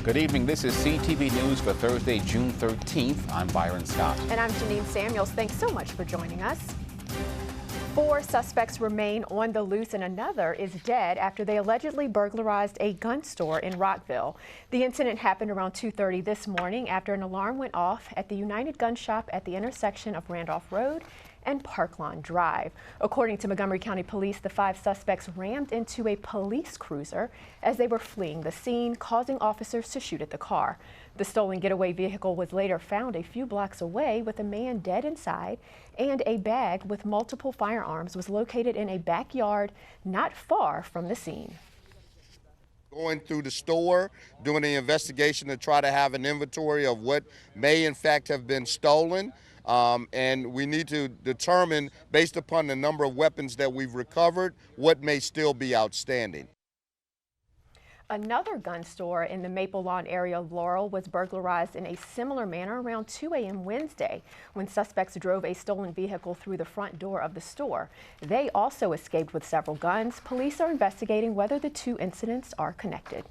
Good evening. This is CTV News for Thursday, June 13th. I'm Byron Scott. And I'm Janine Samuels. Thanks so much for joining us. 4 suspects remain on the loose and another is dead after they allegedly burglarized a gun store in Rockville. The incident happened around 2:30 this morning after an alarm went off at the United Gun Shop at the intersection of Randolph Road and Parklawn Drive. According to Montgomery County Police, the 5 suspects rammed into a police cruiser as they were fleeing the scene, causing officers to shoot at the car. The stolen getaway vehicle was later found a few blocks away with a man dead inside, and a bag with multiple firearms was located in a backyard not far from the scene. Going through the store, doing the investigation to try to have an inventory of what may in fact have been stolen. And we need to determine, based upon the number of weapons that we've recovered, what may still be outstanding. Another gun store in the Maple Lawn area of Laurel was burglarized in a similar manner around 2 a.m. Wednesday when suspects drove a stolen vehicle through the front door of the store. They also escaped with several guns. Police are investigating whether the 2 incidents are connected.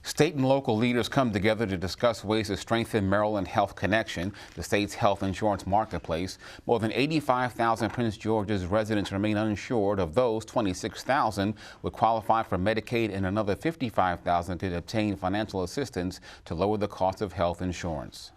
State and local leaders come together to discuss ways to strengthen Maryland Health Connection, the state's health insurance marketplace. More than 85,000 Prince George's residents remain uninsured. Of those, 26,000 would qualify for Medicaid, and another 55,000 could obtain financial assistance to lower the cost of health insurance.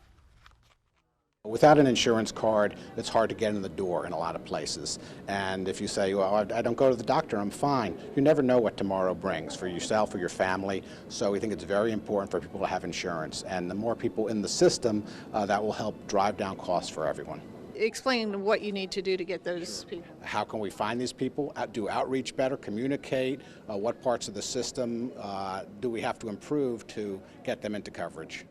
Without an insurance card, it's hard to get in the door in a lot of places. And if you say, well, I don't go to the doctor, I'm fine, you never know what tomorrow brings for yourself or your family. So we think it's very important for people to have insurance. And the more people in the system, that will help drive down costs for everyone. Explain what you need to do to get those people. How can we find these people, do outreach better, communicate, what parts of the system do we have to improve to get them into coverage?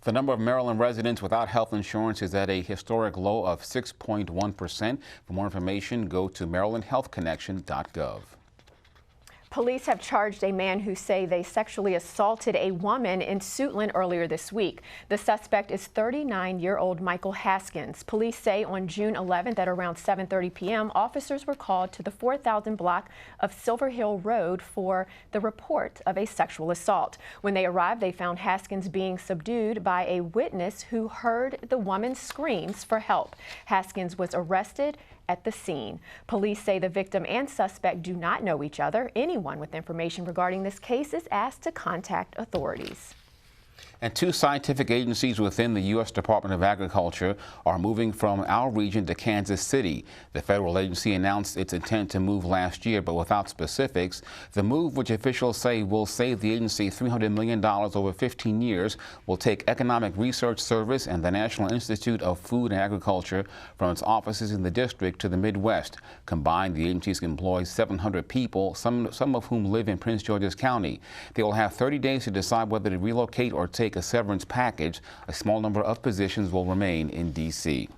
The number of Maryland residents without health insurance is at a historic low of 6.1%. For more information, go to marylandhealthconnection.gov. Police have charged a man who say they sexually assaulted a woman in Suitland earlier this week. The suspect is 39-year-old Michael Haskins. Police say on June 11th at around 7:30 p.m., officers were called to the 4000 block of Silver Hill Road for the report of a sexual assault. When they arrived, they found Haskins being subdued by a witness who heard the woman's screams for help. Haskins was arrested at the scene. Police say the victim and suspect do not know each other. Anyone with information regarding this case is asked to contact authorities. And 2 scientific agencies within the U.S. Department of Agriculture are moving from our region to Kansas City. The federal agency announced its intent to move last year, but without specifics. The move, which officials say will save the agency $300 million over 15 years, will take Economic Research Service and the National Institute of Food and Agriculture from its offices in the district to the Midwest. Combined, the agencies employ 700 people, some of whom live in Prince George's County. They will have 30 days to decide whether to relocate or take a severance package. A small number of positions will remain in D.C.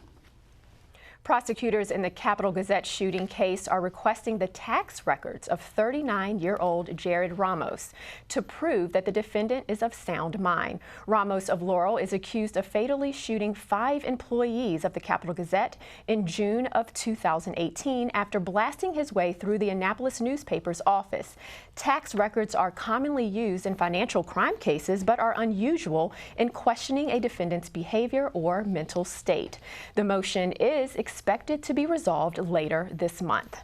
Prosecutors in the Capitol Gazette shooting case are requesting the tax records of 39-year-old Jared Ramos to prove that the defendant is of sound mind. Ramos of Laurel is accused of fatally shooting 5 employees of the Capitol Gazette in June of 2018 after blasting his way through the Annapolis newspaper's office. Tax records are commonly used in financial crime cases but are unusual in questioning a defendant's behavior or mental state. The motion is expected to be resolved later this month.